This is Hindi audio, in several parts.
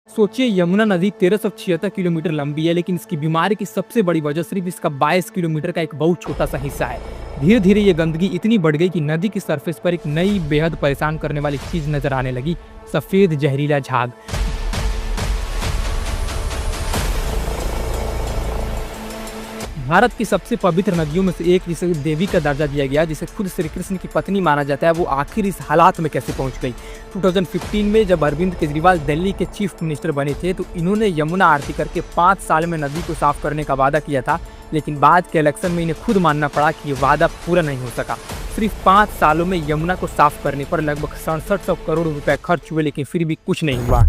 सोचिए यमुना नदी 1376 किलोमीटर लंबी है, लेकिन इसकी बीमारी की सबसे बड़ी वजह सिर्फ इसका 22 किलोमीटर का एक बहुत छोटा सा हिस्सा है। धीरे धीरे ये गंदगी इतनी बढ़ गई कि नदी की सरफेस पर एक नई बेहद परेशान करने वाली चीज नजर आने लगी, सफेद जहरीला झाग। भारत की सबसे पवित्र नदियों में से एक, जिसे देवी का दर्जा दिया गया, जिसे खुद श्री कृष्ण की पत्नी माना जाता है, वो आखिर इस हालात में कैसे पहुंच गई। 2015 में जब अरविंद केजरीवाल दिल्ली के चीफ मिनिस्टर बने थे, तो इन्होंने यमुना आरती करके 5 साल में नदी को साफ करने का वादा किया था, लेकिन बाद के इलेक्शन में इन्हें खुद मानना पड़ा कि ये वादा पूरा नहीं हो सका। सिर्फ 5 सालों में यमुना को साफ करने पर लगभग 6700 करोड़ रुपए खर्च हुए, लेकिन फिर भी कुछ नहीं हुआ।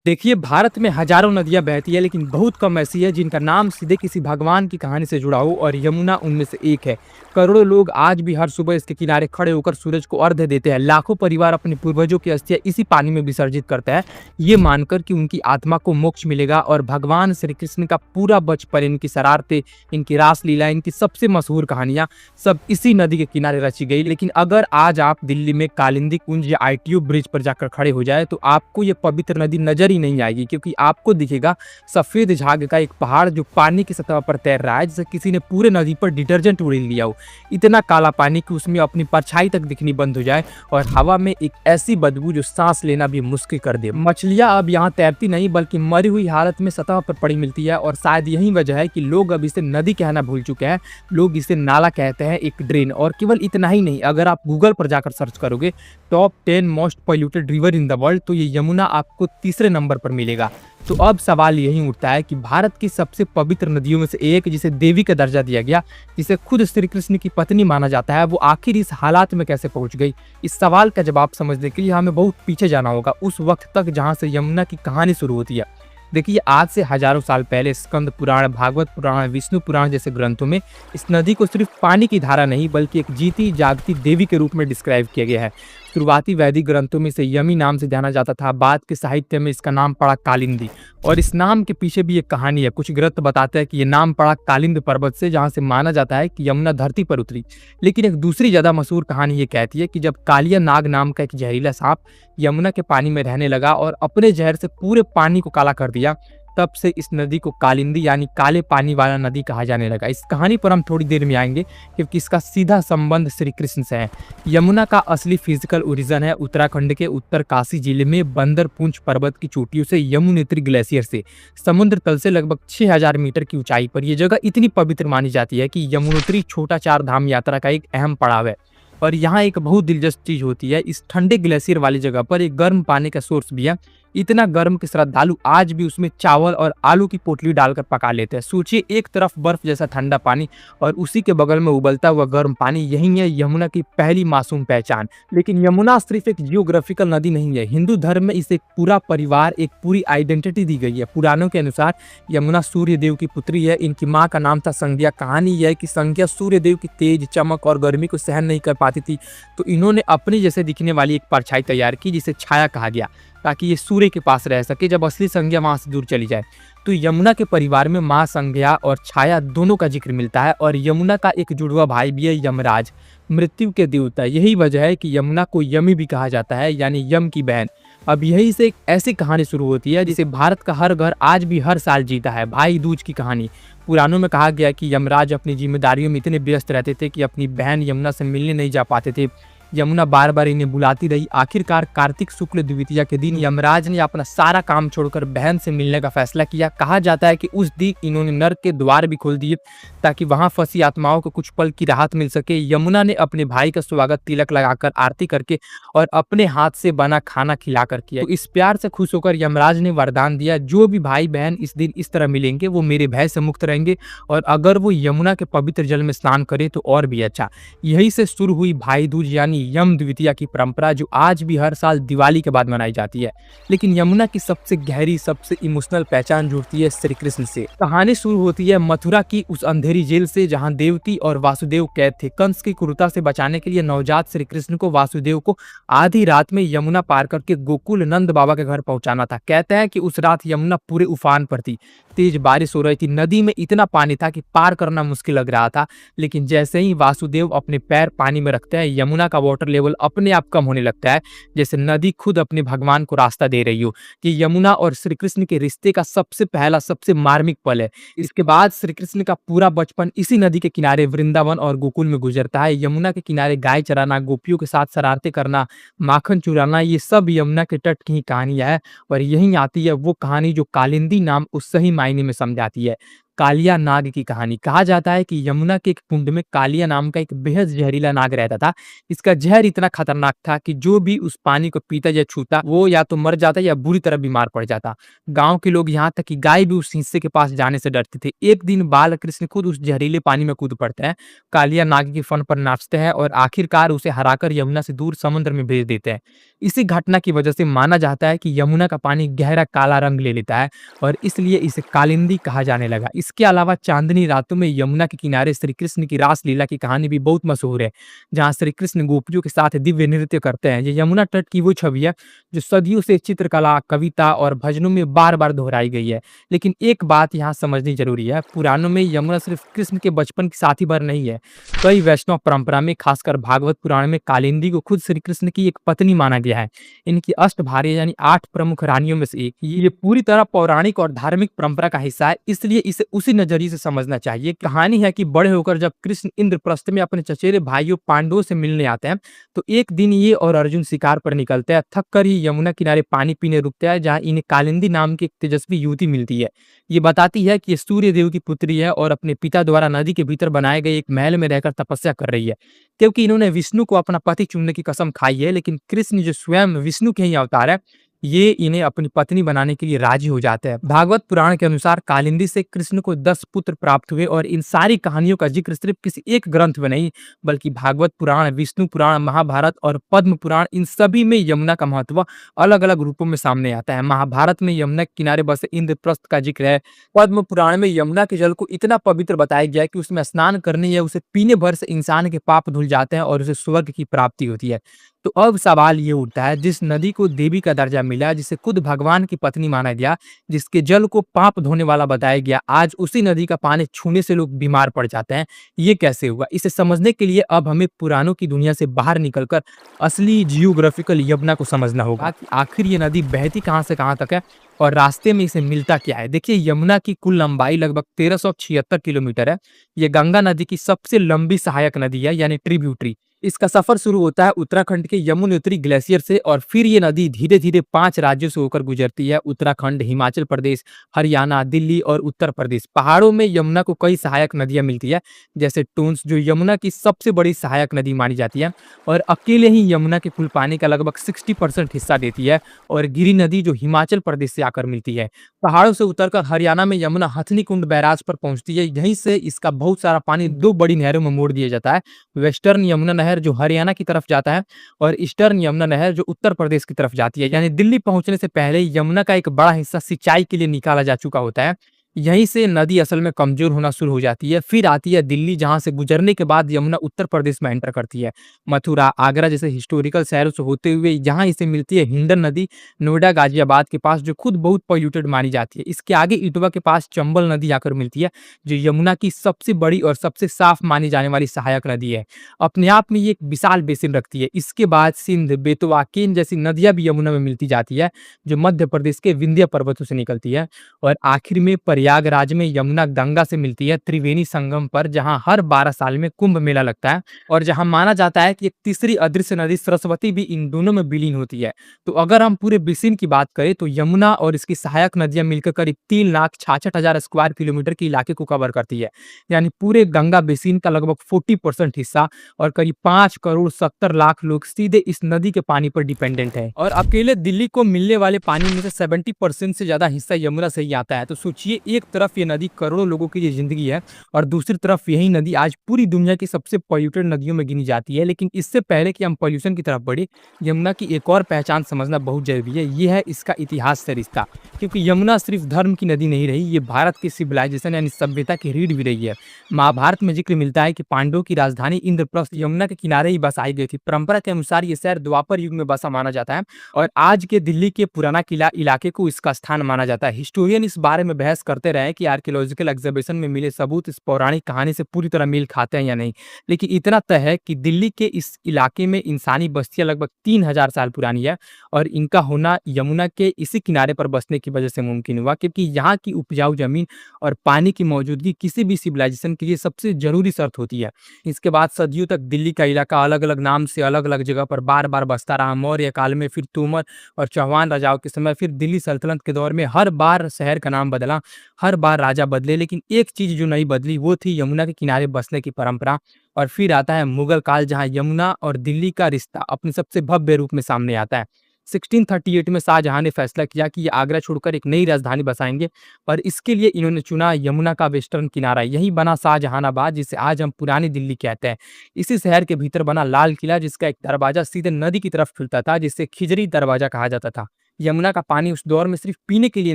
देखिए, भारत में हजारों नदियां बहती है, लेकिन बहुत कम ऐसी है जिनका नाम सीधे किसी भगवान की कहानी से जुड़ा हो, और यमुना उनमें से एक है। करोड़ों लोग आज भी हर सुबह इसके किनारे खड़े होकर सूरज को अर्घ्य देते हैं। लाखों परिवार अपने पूर्वजों की अस्थियां इसी पानी में विसर्जित करते हैं, ये मानकर कि उनकी आत्मा को मोक्ष मिलेगा। और भगवान श्री कृष्ण का पूरा बचपन, इनकी शरारतें, इनकी रासलीला, इनकी सबसे मशहूर कहानियां सब इसी नदी के किनारे रची गई। लेकिन अगर आज आप दिल्ली में कालिंदी कुंज या ITO ब्रिज पर जाकर खड़े हो जाए, तो आपको ये पवित्र नदी नजर ही नहीं आएगी, क्योंकि आपको दिखेगा सफेद झाग का एक पहाड़ जो पानी की सतह पर तैर रहा है, जैसे किसी ने पूरे नदी पर डिटर्जेंट उड़ेल लिया हो। इतना काला पानी कि उसमें अपनी परछाई तक दिखनी बंद हो जाए, और हवा में एक ऐसी बदबू जो सांस लेना भी मुश्किल कर दे। मछलियां अब यहाँ तैरती नहीं, बल्कि मरी हुई हालत में सतह पर पड़ी मिलती है, और शायद यही वजह है कि लोग अब इसे नदी कहना भूल चुके हैं। लोग इसे नाला कहते हैं, एक ड्रेन। और केवल इतना ही नहीं, अगर आप गूगल पर जाकर सर्च करोगे top 10 most polluted river in the world, तो ये यमुना आपको तीसरे नंबर पर मिलेगा। तो अब सवाल यही उठता है कि भारत की सबसे पवित्र नदियों में से एक, जिसे देवी का दर्जा दिया गया, जिसे खुद श्री कृष्ण की पत्नी माना जाता है, वो आखिर इस हालात में कैसे पहुंच गई। इस सवाल का जवाब समझने के लिए हमें बहुत पीछे जाना होगा, उस वक्त तक जहां से यमुना की कहानी शुरू होती है। देखिए, आज से हजारों साल पहले स्कंद पुराण, भागवत पुराण, विष्णु पुराण जैसे ग्रंथों में इस नदी को सिर्फ पानी की धारा नहीं, बल्कि एक जीती जागती देवी के रूप में डिस्क्राइब किया गया है। शुरुआती वैदिक ग्रंथों में इसे यमी नाम से जाना जाता था, बाद के साहित्य में इसका नाम पड़ा कालिंदी। और इस नाम के पीछे भी एक कहानी है। कुछ ग्रंथ बताते हैं कि ये नाम पड़ा कालिंद पर्वत से, जहां से माना जाता है कि यमुना धरती पर उतरी। लेकिन एक दूसरी ज्यादा मशहूर कहानी ये कहती है कि जब कालिया नाग नाम का एक जहरीला सांप यमुना के पानी में रहने लगा और अपने जहर से पूरे पानी को काला कर दिया, तब से इस नदी को कालिंदी यानी काले पानी वाला नदी कहा जाने लगा। इस कहानी पर हम थोड़ी देर में आएंगे, क्योंकि इसका सीधा संबंध श्री कृष्ण से है। यमुना का असली फिजिकल ओरिजिन है उत्तराखंड के उत्तर काशी जिले में बंदरपुंछ पर्वत की चोटियों से यमुनोत्री ग्लेशियर से। समुद्र तल से लगभग 6000 मीटर की ऊंचाई पर यह जगह इतनी पवित्र मानी जाती है कि यमुनोत्री छोटा 4 धाम यात्रा का एक अहम पड़ाव है। और यहाँ एक बहुत दिलचस्प चीज होती है, इस ठंडे ग्लेशियर वाली जगह पर एक गर्म पानी का सोर्स भी है। इतना गर्म कि श्रद्धालु आज भी उसमें चावल और आलू की पोटली डालकर पका लेते हैं। सोचिए, एक तरफ बर्फ जैसा ठंडा पानी और उसी के बगल में उबलता हुआ गर्म पानी। यही है यमुना की पहली मासूम पहचान। लेकिन यमुना सिर्फ एक जियोग्राफिकल नदी नहीं है, हिंदू धर्म में इसे एक पूरा परिवार, एक पूरी आइडेंटिटी दी गई है। पुराणों के अनुसार यमुना सूर्य देव की पुत्री है। इनकी माँ का नाम था संज्ञा। कहानी यह है कि संज्ञा सूर्य देव की तेज चमक और गर्मी को सहन नहीं कर पाती थी, तो इन्होंने अपने जैसे दिखने वाली एक परछाई तैयार की, जिसे छाया कहा गया, ताकि ये सूर्य के पास रह सके जब असली संज्ञा वहां से दूर चली जाए। तो यमुना के परिवार में माँ संज्ञा और छाया दोनों का जिक्र मिलता है। और यमुना का एक जुड़वा भाई भी है, यमराज, मृत्यु के देवता। यही वजह है कि यमुना को यमी भी कहा जाता है, यानी यम की बहन। अब यही से एक ऐसी कहानी शुरू होती है जिसे भारत का हर घर आज भी हर साल जीता है, भाई दूज की कहानी। पुराणों में कहा गया कि यमराज अपनी जिम्मेदारियों में इतने व्यस्त रहते थे कि अपनी बहन यमुना से मिलने नहीं जा पाते थे। यमुना बार बार इन्हें बुलाती रही। आखिरकार कार्तिक शुक्ल द्वितीया के दिन यमराज ने अपना सारा काम छोड़कर बहन से मिलने का फैसला किया। कहा जाता है कि उस दिन इन्होंने नर्क के द्वार भी खोल दिए, ताकि वहां फंसी आत्माओं को कुछ पल की राहत मिल सके। यमुना ने अपने भाई का स्वागत तिलक लगाकर, आरती करके और अपने हाथ से बना खाना खिलाकर किया। तो इस प्यार से खुश होकर यमराज ने वरदान दिया, जो भी भाई बहन इस दिन इस तरह मिलेंगे वो मेरे भय से मुक्त रहेंगे, और अगर वो यमुना के पवित्र जल में स्नान करे तो और भी अच्छा। यही से शुरू हुई भाई दूज यानी यम द्वितीया की परंपरा, जो आज भी हर साल दिवाली के बाद मनाई जाती है। लेकिन यमुना की सबसे गहरी, सबसे इमोशनल पहचान जुड़ती है श्री कृष्ण से। कहानी शुरू होती है मथुरा की उस अंधेरी जेल से, जहां देवकी और वासुदेव कैद थे। कंस की क्रूरता से बचाने के लिए नवजात श्री कृष्ण को वासुदेव को आधी रात में यमुना पार करके गोकुल नंद बाबा के घर पहुंचाना था। कहते हैं कि उस रात यमुना पूरे उफान पर थी, तेज बारिश हो रही थी, नदी में इतना पानी था कि पार करना मुश्किल लग रहा था। लेकिन जैसे ही वासुदेव अपने पैर पानी में रखते हैं, यमुना का वाटर लेवल अपने आप कम होने लगता है, जैसे नदी खुद अपने भगवान को रास्ता दे रही हो। ये यमुना और श्री कृष्ण के रिश्ते का सबसे पहला, सबसे मार्मिक पल है। इसके बाद श्री कृष्ण का पूरा बचपन इसी नदी के किनारे वृंदावन और गोकुल में गुजरता है। यमुना के किनारे गाय चराना, गोपियों के साथ शरारतें करना, माखन चुराना, ये सब यमुना के तट की ही कहानियां है। और यहीं आती है वो कहानी जो कालिंदी नाम उस सही मायने में समझाती है, कालिया नाग की कहानी। कहा जाता है कि यमुना के एक कुंड में कालिया नाम का एक बेहद जहरीला नाग रहता था। इसका जहर इतना खतरनाक था कि जो भी उस पानी को पीता या छूता वो या तो मर जाता या बुरी तरह बीमार पड़ जाता। गांव के लोग, यहाँ तक कि गाय भी उस हिस्से के पास जाने से डरते थे। एक दिन बाल कृष्ण खुद उस जहरीले पानी में कूद पड़ते हैं, कालिया नाग के फन पर नाचते हैं और आखिरकार उसे हराकर यमुना से दूर समुद्र में भेज देते हैं। इसी घटना की वजह से माना जाता है कि यमुना का पानी गहरा काला रंग ले लेता है और इसलिए इसे कालिंदी कहा जाने लगा। इसके अलावा चांदनी रातों में यमुना के किनारे श्री कृष्ण की रासलीला की कहानी भी बहुत मशहूर है, जहाँ श्री कृष्ण गोपियों के साथ दिव्य नृत्य करते हैं। ये यमुना तट की वो छवि है जो सदियों से चित्रकला, कविता और भजनों में बार बार दोहराई गई है। लेकिन एक बात यहाँ समझनी जरूरी है, पुराणों में यमुना सिर्फ कृष्ण के बचपन की साथी भर नहीं है। कई वैष्णव परंपरा में, खासकर भागवत पुराण में, कालिंदी को खुद श्री कृष्ण की एक पत्नी माना गया है। इनकी अष्टभार्या यानी 8 प्रमुख रानियों में से एक। ये पूरी तरह पौराणिक और धार्मिक परंपरा का हिस्सा है, इसलिए इसे उसी नजरिए से समझना चाहिए। कहानी है कि बड़े होकर जब कृष्ण इंद्रप्रस्थ में अपने चचेरे भाइयों पांडवों से मिलने आते हैं, तो एक दिन ये और अर्जुन शिकार पर निकलते हैं। थक कर ही यमुना किनारे पानी पीने रुकते हैं, जहाँ इन्हें कालिंदी नाम की एक तेजस्वी युवती मिलती है। ये बताती है कि ये सूर्य देव की पुत्री है और अपने पिता द्वारा नदी के भीतर बनाए गए एक महल में रहकर तपस्या कर रही है, क्योंकि इन्होंने विष्णु को अपना पति चुनने की कसम खाई है। लेकिन कृष्ण जो स्वयं विष्णु के ही अवतार है, ये इन्हें अपनी पत्नी बनाने के लिए राजी हो जाते हैं। भागवत पुराण के अनुसार कालिंदी से कृष्ण को 10 पुत्र प्राप्त हुए और इन सारी कहानियों का जिक्र सिर्फ किसी एक ग्रंथ में नहीं, बल्कि भागवत पुराण, विष्णु पुराण, महाभारत और पद्म पुराण, इन सभी में यमुना का महत्व अलग अलग रूपों में सामने आता है। महाभारत में यमुना के किनारे बसे इंद्रप्रस्थ का जिक्र है। पद्म पुराण में यमुना के जल को इतना पवित्र बताया गया है कि उसमें स्नान करने या उसे पीने भर से इंसान के पाप धुल जाते हैं और उसे स्वर्ग की प्राप्ति होती है। तो अब सवाल ये उठता है, जिस नदी को देवी का दर्जा मिला, जिसे खुद भगवान की पत्नी माना गया, जिसके जल को पाप धोने वाला बताया गया, आज उसी नदी का पानी छूने से लोग बीमार पड़ जाते हैं। ये कैसे हुआ? इसे समझने के लिए अब हमें पुराणों की दुनिया से बाहर निकलकर असली जियोग्राफिकल यमुना को समझना होगा कि आखिर ये नदी बहती कहाँ से कहाँ तक है और रास्ते में इसे मिलता क्या है। देखिए, यमुना की कुल लंबाई लगभग 1376 किलोमीटर है। ये गंगा नदी की सबसे लंबी सहायक नदी है, यानी ट्रिब्यूटरी। इसका सफर शुरू होता है उत्तराखंड के यमुनोत्री ग्लेशियर से और फिर ये नदी धीरे धीरे 5 राज्यों से होकर गुजरती है, उत्तराखंड, हिमाचल प्रदेश, हरियाणा, दिल्ली और उत्तर प्रदेश। पहाड़ों में यमुना को कई सहायक नदियां मिलती है, जैसे टोंस, जो यमुना की सबसे बड़ी सहायक नदी मानी जाती है और अकेले ही यमुना के कुल पानी का लगभग 60% हिस्सा देती है। और गिरी नदी जो हिमाचल प्रदेश से आकर मिलती है। पहाड़ों से उतरकर हरियाणा में यमुना हथनी कुंड बैराज पर पहुंचती है। यहीं से इसका बहुत सारा पानी 2 बड़ी नहरों में मोड़ दिया जाता है, वेस्टर्न यमुना नहर जो हरियाणा की तरफ जाता है और ईस्टर्न यमुना नहर जो उत्तर प्रदेश की तरफ जाती है। यानी दिल्ली पहुंचने से पहले यमुना का एक बड़ा हिस्सा सिंचाई के लिए निकाला जा चुका होता है। यहीं से नदी असल में कमजोर होना शुरू हो जाती है। फिर आती है दिल्ली, जहां से गुजरने के बाद यमुना उत्तर प्रदेश में एंटर करती है। मथुरा, आगरा जैसे हिस्टोरिकल शहरों से होते हुए जहां इसे मिलती है हिंडन नदी, नोएडा, गाजियाबाद के पास, जो खुद बहुत पॉल्यूटेड मानी जाती है। इसके आगे इटवा के पास चंबल नदी आकर मिलती है, जो यमुना की सबसे बड़ी और सबसे साफ मानी जाने वाली सहायक नदी है। अपने आप में ये एक विशाल बेसिन रखती है। इसके बाद सिंध, बेतवा, केन जैसी नदियां भी यमुना में मिलती जाती है, जो मध्य प्रदेश के विंध्य पर्वतों से निकलती है। और आखिर में प्रयागराज में यमुना गंगा से मिलती है त्रिवेणी संगम पर, जहां हर 12 साल में कुंभ मेला लगता है और जहां माना जाता है कि एक तीसरी अदृश्य नदी सरस्वती भी इन दोनों में विलीन होती है। तो अगर हम पूरे बेसिन की बात करें तो यमुना और इसकी सहायक नदियां मिलकर करीब 3,66,000 स्क्वायर किलोमीटर के इलाके को कवर करती है, यानी पूरे गंगा बेसिन का लगभग 40% हिस्सा। और करीब 5,70,00,000 लोग सीधे इस नदी के पानी पर डिपेंडेंट है। और अकेले दिल्ली को मिलने वाले पानी में से 70% से ज्यादा हिस्सा यमुना से ही आता है। तो सोचिए, एक तरफ ये नदी करोड़ों लोगों की जिंदगी है और दूसरी तरफ यही नदी आज पूरी दुनिया की सबसे पॉल्यूटेड नदियों में गिनी जाती है। लेकिन इससे पहले कि हम पॉल्यूशन की तरफ बढ़े, यमुना की एक और पहचान समझना बहुत जरूरी है। ये है इसका इतिहास से रिश्ता, क्योंकि यमुना सिर्फ धर्म की नदी नहीं रही, ये भारत की सिविलाइजेशन यानी सभ्यता की रीढ़ भी रही है। महाभारत में जिक्र मिलता है कि पांडवों की राजधानी इंद्रप्रस्थ यमुना के किनारे ही बसाई गई थी। परंपरा के अनुसार ये शहर द्वापर युग में बसा माना जाता है और आज के दिल्ली के पुराना किला इलाके को इसका स्थान माना जाता है। हिस्टोरियन इस बारे में बहस करते करते रहे कि आर्कियोलॉजिकल एग्ज़िबिशन में मिले सबूत इस पौराणिक कहानी से पूरी तरह मेल खाते हैं या नहीं। लेकिन इतना तय है कि दिल्ली के इस इलाके में इंसानी बस्तियाँ लगभग 3000 साल पुरानी है और इनका होना यमुना के इसी किनारे पर बसने की वजह से मुमकिन हुआ, क्योंकि यहाँ की उपजाऊ ज़मीन और पानी की मौजूदगी किसी भी सिविलाइज़ेशन के लिए सबसे ज़रूरी शर्त होती है। इसके बाद सदियों तक दिल्ली का इलाका अलग-अलग नाम से अलग-अलग जगह पर बार-बार बसता रहा। मौर्य काल में, फिर तोमर और चौहान राजाओं के समय, फिर दिल्ली सल्तनत के दौर में हर बार शहर का नाम बदला, हर बार राजा बदले, लेकिन एक चीज़ जो नहीं बदली वो थी यमुना के किनारे बसने की परंपरा। और फिर आता है मुगल काल, जहाँ यमुना और दिल्ली का रिश्ता अपने सबसे भव्य रूप में सामने आता है। 1638 में शाहजहाँ ने फैसला किया कि ये आगरा छोड़कर एक नई राजधानी बसाएँगे और इसके लिए इन्होंने चुना यमुना का वेस्टर्न किनारा। यही बना शाहजहानाबाद, जिसे आज हम पुरानी दिल्ली कहते हैं। इसी शहर के भीतर बना लाल किला, जिसका एक दरवाजा सीधे नदी की तरफ खुलता था, जिसे खिजरी दरवाजा कहा जाता था। यमुना का पानी उस दौर में सिर्फ पीने के लिए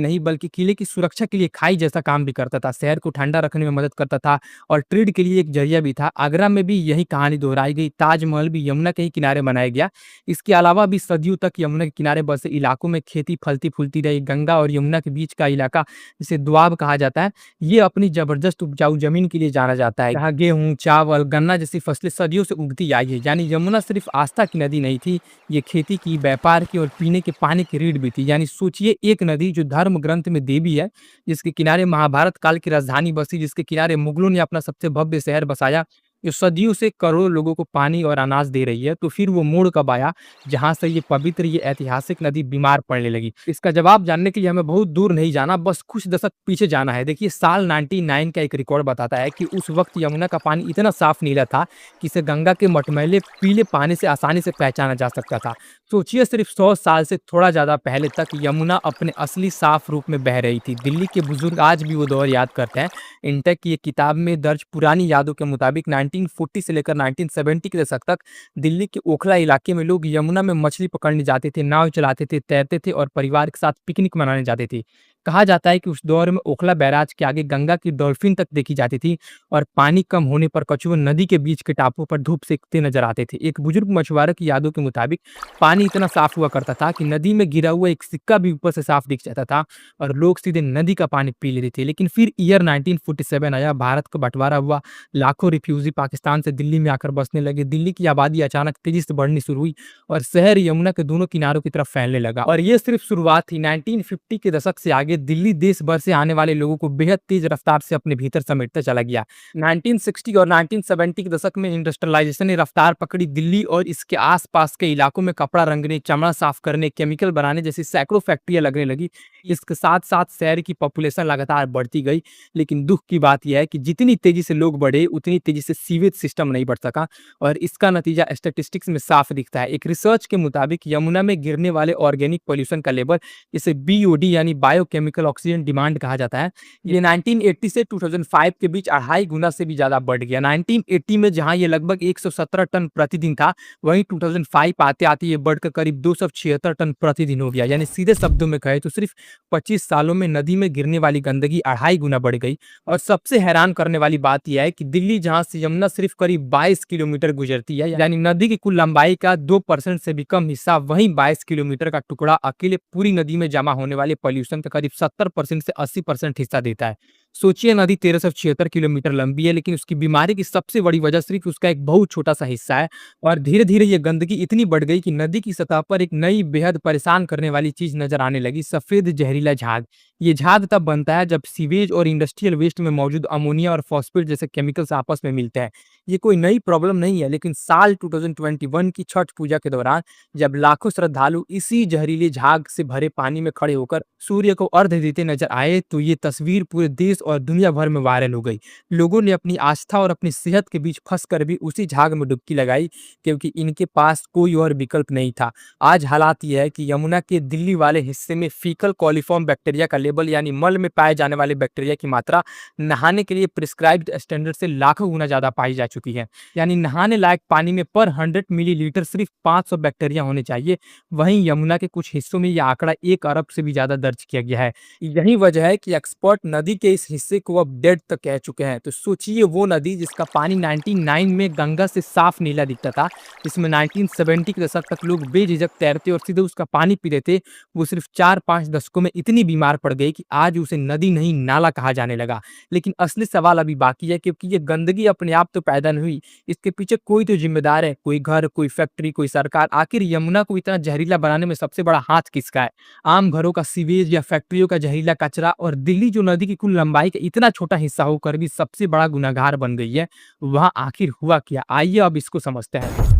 नहीं बल्कि किले की सुरक्षा के लिए खाई जैसा काम भी करता था। शहर को ठंडा रखने में मदद करता था और ट्रेड के लिए एक जरिया भी था। आगरा में भी यही कहानी दोहराई गई। ताजमहल भी यमुना के ही किनारे बनाया गया। इसके अलावा भी सदियों तक यमुना के किनारे बसे इलाकों में खेती फलती-फूलती रही। गंगा और यमुना के बीच का इलाका, जिसे दोआब कहा जाता है, ये अपनी जबरदस्त उपजाऊ जमीन के लिए जाना जाता है। यहाँ गेहूँ, चावल, गन्ना जैसी फसलें सदियों से उगती आई है। यानी यमुना सिर्फ आस्था की नदी नहीं थी, ये खेती की, व्यापार की और पीने के पानी की रीढ़ भी थी। यानी सोचिए, एक नदी जो धर्म ग्रंथ में देवी है, जिसके किनारे महाभारत काल की राजधानी बसी, जिसके किनारे मुगलों ने अपना सबसे भव्य शहर बसाया, जो सदियों से करोड़ों लोगों को पानी और अनाज दे रही है। तो फिर वो मोड़ कब आया जहां से ये पवित्र, ये ऐतिहासिक नदी बीमार पड़ने लगी? इसका जवाब जानने के लिए हमें बहुत दूर नहीं जाना, बस कुछ दशक पीछे जाना है। देखिए, साल 99 का एक रिकॉर्ड बताता है कि उस वक्त यमुना का पानी इतना साफ नीला था कि इसे गंगा के मटमैले पीले पानी से आसानी से पहचाना जा सकता था। सोचिए, सिर्फ 100 साल से थोड़ा ज्यादा पहले तक यमुना अपने असली साफ रूप में बह रही थी। दिल्ली के बुजुर्ग आज भी वो दौर याद करते हैं। इंटेक की एक किताब में दर्ज पुरानी यादों के मुताबिक 1940 से लेकर 1970 के दशक तक दिल्ली के ओखला इलाके में लोग यमुना में मछली पकड़ने जाते थे, नाव चलाते थे, तैरते थे और परिवार के साथ पिकनिक मनाने जाते थे। कहा जाता है कि उस दौर में ओखला बैराज के आगे गंगा की डॉल्फिन तक देखी जाती थी और पानी कम होने पर कछुए नदी के बीच के टापुओं पर धूप सेकते नजर आते थे। एक बुजुर्ग मछुआरे की यादों के मुताबिक पानी इतना साफ हुआ करता था कि नदी में गिरा हुआ एक सिक्का भी ऊपर से साफ दिख जाता था और लोग सीधे नदी का पानी पी लेते थे। लेकिन फिर ईयर 1947 आया, भारत का बंटवारा हुआ, लाखों रिफ्यूजी पाकिस्तान से दिल्ली में आकर बसने लगे। दिल्ली की आबादी अचानक तेजी से बढ़नी शुरू हुई और शहर यमुना के दोनों किनारों की तरफ फैलने लगा। और ये सिर्फ शुरुआत थी। 1950 के दशक से आगे दिल्ली देश भर से आने वाले लोगों को बेहद तेज रफ्तार से अपने भीतर समेटता चला गया। 1960 और 1970 के दशक में इंडस्ट्रियलाइजेशन ने रफ्तार पकड़ी। दिल्ली और इसके आसपास के इलाकों में कपड़ा रंगने, चमड़ा साफ करने, केमिकल बनाने जैसी सैकड़ों फैक्ट्रियां लगने लगी। इसके साथ साथ शहर की पॉपुलेशन लगातार बढ़ती गई। लेकिन दुख की बात यह है कि जितनी तेजी से लोग बढ़े, उतनी तेजी से सीवेज सिस्टम नहीं बढ़ सका और इसका नतीजा स्टैटिस्टिक्स में साफ दिखता है। एक रिसर्च के मुताबिक यमुना में गिरने वाले ऑर्गेनिक पॉल्यूशन का लेवल, इसे बीओडी यानी बायोकेमिकल ऑक्सीजन डिमांड कहा जाता है, ये 1980 से 2005 के बीच 2.5 गुना से भी ज्यादा बढ़ गया। 1980 में जहां ये लगभग 117 टन प्रतिदिन था, वहीं 2005 आते आते ये बढ़कर करीब 276 टन प्रतिदिन हो गया। यानी सीधे शब्दों में कहे तो सिर्फ 25 सालों में नदी में गिरने वाली गंदगी 2.5 गुना बढ़ गई। और सबसे हैरान करने वाली बात यह है कि दिल्ली, जहां से यमुना सिर्फ करीब 22 किलोमीटर गुजरती है, यानी नदी की कुल लंबाई का 2% से भी कम हिस्सा, वहीं 22 किलोमीटर का टुकड़ा अकेले पूरी नदी में जमा होने वाले पॉल्यूशन का करीब 70% से 80% हिस्सा देता है। सोचिए, नदी 1376 किलोमीटर लंबी है, लेकिन उसकी बीमारी की सबसे बड़ी वजह सिर्फ उसका एक बहुत छोटा सा हिस्सा है। और धीरे धीरे ये गंदगी इतनी बढ़ गई कि नदी की सतह पर एक नई बेहद परेशान करने वाली चीज नजर आने लगी, सफेद जहरीला झाग। ये झाग तब बनता है जब सीवेज और इंडस्ट्रियल वेस्ट में मौजूद अमोनिया और फॉस्फेट जैसे केमिकल्स आपस में मिलते हैं। ये कोई नई प्रॉब्लम नहीं है, लेकिन साल 2021 की छठ पूजा के दौरान जब लाखों श्रद्धालु इसी जहरीले झाग से भरे पानी में खड़े होकर सूर्य को अर्घ्य देते नजर आए, तो ये तस्वीर पूरे देश और दुनिया भर में वायरल हो गई। लोगों ने अपनी आस्था और अपनी सेहत के बीच फंसकर भी उसी झाग में डुबकी लगाई, क्योंकि इनके पास कोई और विकल्प नहीं था। आज हालात यह है कि यमुना के दिल्ली वाले हिस्से में फीकल कॉलीफॉर्म बैक्टीरिया का लेवल, यानी मल में पाए जाने वाले बैक्टीरिया की मात्रा नहाने के लिए प्रिस्क्राइब्ड स्टैंडर्ड से लाखों गुना ज्यादा पाई जा चुकी है। यानी नहाने लायक पानी में पर 100 मिलीलीटर सिर्फ 500 बैक्टीरिया होने चाहिए। वहीं यमुना के कुछ हिस्सों में यह आंकड़ा 1 अरब से भी ज्यादा दर्ज किया गया है। यही वजह है कि एक्सपर्ट नदी के इस हिस्से को अब डेड तक कह चुके हैं। तो सोचिए वो नदी जिसका पानी 99 में गंगा से साफ नीला दिखता था, जिसमें 1970 के दशक तक लोग बेझिझक तैरते और सीधे उसका पानी पीते थे, वो सिर्फ 4-5 दशकों में इतनी बीमार पड़ गई कि आज उसे नदी नहीं नाला कहा जाने लगा। लेकिन असली सवाल अभी बाकी है, क्योंकि ये गंदगी अपने आप तो पैदा नहीं हुई, इसके पीछे कोई तो जिम्मेदार है, कोई घर, कोई फैक्ट्री, कोई सरकार। आखिर यमुना को इतना जहरीला बनाने में सबसे बड़ा हाथ किसका है? आम घरों का सीवेज या फैक्ट्रियों का जहरीला कचरा? और दिल्ली जो नदी की कुल लंबाई का इतना छोटा हिस्सा होकर भी सबसे बड़ा गुनहगार बन गई है, वहाँ आखिर हुआ क्या? आइए अब इसको समझते हैं।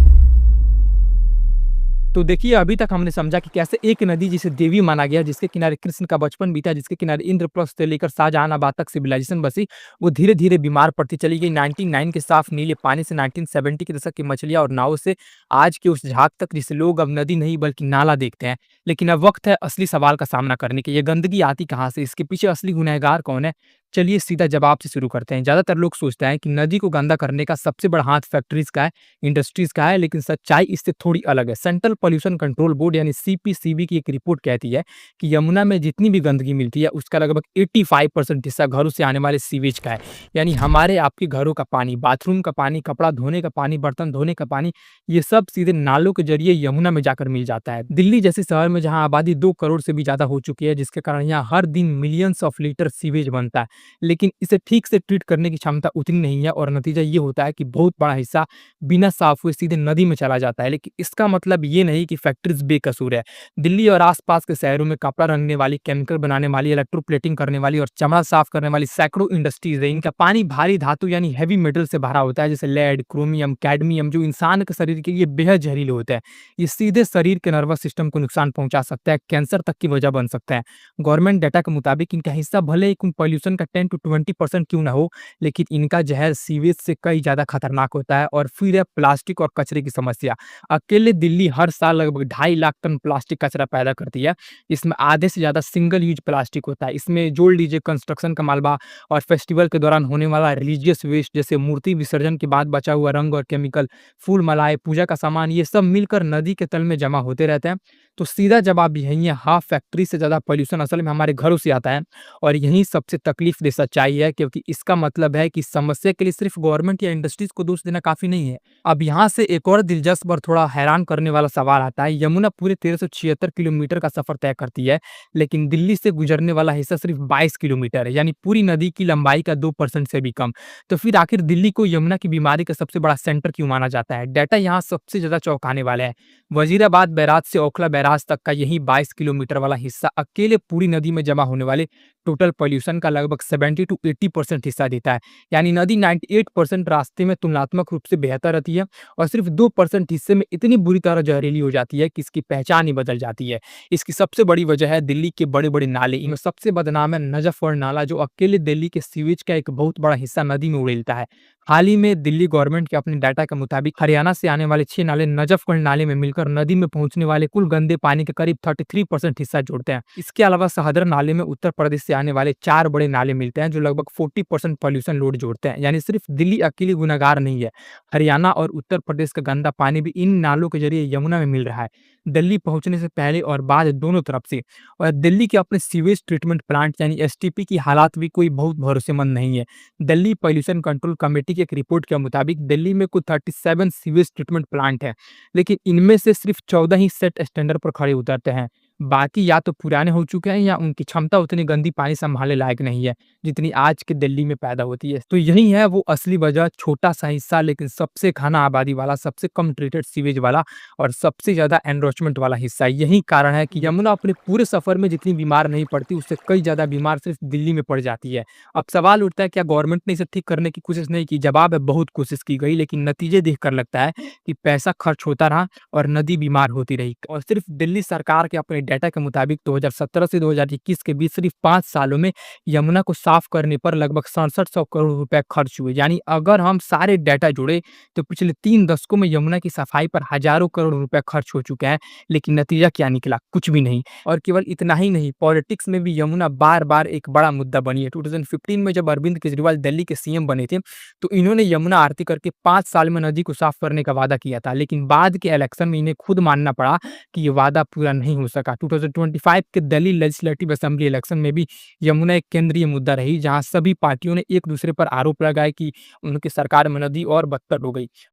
तो देखिए, अभी तक हमने समझा कि कैसे एक नदी जिसे देवी माना गया, जिसके किनारे कृष्ण का बचपन बीता, जिसके किनारे इंद्रप्रस्थ से लेकर शाहजहानाबाद तक सिविलाइजेशन बसी, वो धीरे-धीरे बीमार पड़ती चली गई। 99 के साफ नीले पानी से 1970 के दशक की मछलियाँ और नावों से आज के उस झाग तक, जिसे लोग अब नदी नहीं बल्कि नाला देखते हैं। लेकिन अब वक्त है असली सवाल का सामना करने के। ये गंदगी आती कहाँ से? इसके पीछे असली गुनहगार कौन है? चलिए सीधा जवाब से शुरू करते हैं। ज़्यादातर लोग सोचते हैं कि नदी को गंदा करने का सबसे बड़ा हाथ फैक्ट्रीज़ का है, इंडस्ट्रीज़ का है, लेकिन सच्चाई इससे थोड़ी अलग है। सेंट्रल पॉल्यूशन कंट्रोल बोर्ड यानी सीपीसीबी की एक रिपोर्ट कहती है कि यमुना में जितनी भी गंदगी मिलती है, उसका लगभग 85% हिस्सा घरों से आने वाले सीवेज का है। यानी हमारे आपके घरों का पानी, बाथरूम का पानी, कपड़ा धोने का पानी, बर्तन धोने का पानी, ये सब सीधे नालों के जरिए यमुना में जाकर मिल जाता है। दिल्ली जैसे शहर में जहाँ आबादी 2 करोड़ से भी ज़्यादा हो चुकी है, जिसके कारण यहाँ हर दिन मिलियंस ऑफ लीटर सीवेज बनता है, लेकिन इसे ठीक से ट्रीट करने की क्षमता उतनी नहीं है, और नतीजा ये होता है कि बहुत बड़ा हिस्सा बिना साफ हुए सीधे नदी में चला जाता है। लेकिन इसका मतलब ये नहीं कि फैक्ट्रीज बेकसूर है। दिल्ली और आसपास के शहरों में कपड़ा रंगने वाली, केमिकल बनाने वाली, इलेक्ट्रोप्लेटिंग करने वाली और चमड़ा साफ करने वाली सैकड़ों इंडस्ट्रीज है। इनका पानी भारी धातु यानी हैवी मेटल से भरा होता है, जैसे लेड, क्रोमियम, कैडमियम, जो इंसान के शरीर के लिए बेहद जहरीले होते हैं। ये सीधे शरीर के नर्वस सिस्टम को नुकसान पहुंचा सकता है, कैंसर तक की वजह बन सकता है। गवर्नमेंट डाटा के मुताबिक इनका हिस्सा भले ही पॉल्यूशन का 10 to 20% क्यों ना हो, लेकिन इनका जहर सीवेज से कई ज्यादा खतरनाक होता है। और फिर है प्लास्टिक और कचरे की समस्या। अकेले दिल्ली हर साल लगभग 2.5 लाख टन प्लास्टिक कचरा पैदा करती है। इसमें आधे से ज्यादा सिंगल यूज प्लास्टिक होता है। इसमें जोड़ लीजिए कंस्ट्रक्शन का मालबा और फेस्टिवल के दौरान होने वाला रिलीजियस वेस्ट, जैसे मूर्ति विसर्जन के बाद बचा हुआ रंग और केमिकल, फूल मालाएं, पूजा का सामान, ये सब मिलकर नदी के तल में जमा होते रहते हैं। तो सीधा जवाब यही है, हाँ, फैक्ट्री से ज्यादा पॉल्यूशन असल में हमारे घरों से आता है। और यही सबसे तकलीफ दे सच्चाई है, क्योंकि इसका मतलब है कि समस्या के लिए सिर्फ गवर्नमेंट या इंडस्ट्रीज को दोष देना काफी नहीं है। अब यहाँ से एक और दिलचस्प और थोड़ा हैरान करने वाला सवाल आता है। यमुना पूरे 1376 किलोमीटर का सफर तय करती है, लेकिन दिल्ली से गुजरने वाला हिस्सा सिर्फ 22 किलोमीटर है, यानी पूरी नदी की लंबाई का 2% से भी कम। तो फिर आखिर दिल्ली को यमुना की बीमारी का सबसे बड़ा सेंटर क्यों माना जाता है? डाटा यहाँ सबसे ज्यादा चौंकाने वाला है। वजीराबाद बैराज से ओखला बैराज तक का यही 22 किलोमीटर वाला हिस्सा अकेले पूरी नदी में जमा होने वाले टोटल पॉल्यूशन का लगभग 70 to 80% हिस्सा देता है। यानी नदी 98% रास्ते में तुलनात्मक रूप से बेहतर रहती है, और सिर्फ 2% हिस्से में इतनी बुरी तरह जहरीली हो जाती है कि इसकी पहचान ही बदल जाती है। इसकी सबसे बड़ी वजह है दिल्ली के बड़े-बड़े नाले। इनमें सबसे बदनाम है नजफगढ़ नाला, जो अकेले दिल्ली के सीवेज का एक बहुत बड़ा हिस्सा नदी में उड़ेलता है। हाल ही में दिल्ली गवर्नमेंट के अपने डाटा के मुताबिक हरियाणा से आने वाले 6 नाले नजफगढ़ नाले में मिलकर नदी में पहुंचने वाले कुल गंदे पानी के करीब 33% हिस्सा जोड़ते हैं। इसके अलावा सहदर नाले में उत्तर प्रदेश से आने वाले 4 बड़े नाले मिलते हैं, जो लगभग 40% पॉल्यूशन लोड जोड़ते हैं। यानी सिर्फ दिल्ली अकेली गुनहगार नहीं है, हरियाणा और उत्तर प्रदेश का गंदा पानी भी इन नालों के जरिए यमुना में मिल रहा है, दिल्ली पहुंचने से पहले और बाद दोनों तरफ से। और दिल्ली के अपने सीवेज ट्रीटमेंट प्लांट यानी एसटीपी की हालात भी कोई बहुत भरोसेमंद नहीं है। दिल्ली पॉल्यूशन कंट्रोल कमेटी की एक रिपोर्ट के मुताबिक दिल्ली में कुल 37 सीवेज ट्रीटमेंट प्लांट है, लेकिन इनमें से सिर्फ 14 ही सेट स्टैंडर्ड पर खड़े उतरते हैं। बाकी या तो पुराने हो चुके हैं, या उनकी क्षमता उतनी गंदी पानी संभालने लायक नहीं है जितनी आज के दिल्ली में पैदा होती है। तो यही है वो असली वजह, छोटा सा हिस्सा लेकिन सबसे घना आबादी वाला, सबसे कम ट्रीटेड सीवेज वाला और सबसे ज्यादा एनरोचमेंट वाला हिस्सा। यही कारण है कि यमुना अपने पूरे सफर में जितनी बीमार नहीं पड़ती, उससे कई ज्यादा बीमार सिर्फ दिल्ली में पड़ जाती है। अब सवाल उठता है, क्या गवर्नमेंट ने इसे ठीक करने की कोशिश नहीं की? जवाब है, बहुत कोशिश की गई, लेकिन नतीजे देखकर लगता है कि पैसा खर्च होता रहा और नदी बीमार होती रही। और सिर्फ दिल्ली सरकार के अपने डाटा के मुताबिक 2017 से 2021 के बीच सिर्फ 5 सालों में यमुना को साफ करने पर लगभग 6700 करोड़ रुपए खर्च हुए। यानी अगर हम सारे डाटा जोड़े तो पिछले 3 दशकों में यमुना की सफाई पर हजारों करोड़ रुपए खर्च हो चुके हैं, लेकिन नतीजा क्या निकला? कुछ भी नहीं। और केवल इतना ही नहीं, पॉलिटिक्स में भी यमुना बार बार एक बड़ा मुद्दा बनी है। 2015 में जब अरविंद केजरीवाल दिल्ली के सीएम बने थे, तो इन्होंने यमुना आरती करके 5 साल में नदी को साफ करने का वादा किया था, लेकिन बाद के इलेक्शन में इन्हें खुद मानना पड़ा कि ये वादा पूरा नहीं हो सका, 2025 के दिल्ली लेजिस्लेटिव असेंबली इलेक्शन में भी यमुना एक केंद्रीय मुद्दा रही, जहां सभी पार्टियों ने एक दूसरे पर आरोप लगाए कि उनकी सरकार में नदी और बदतर हो गई।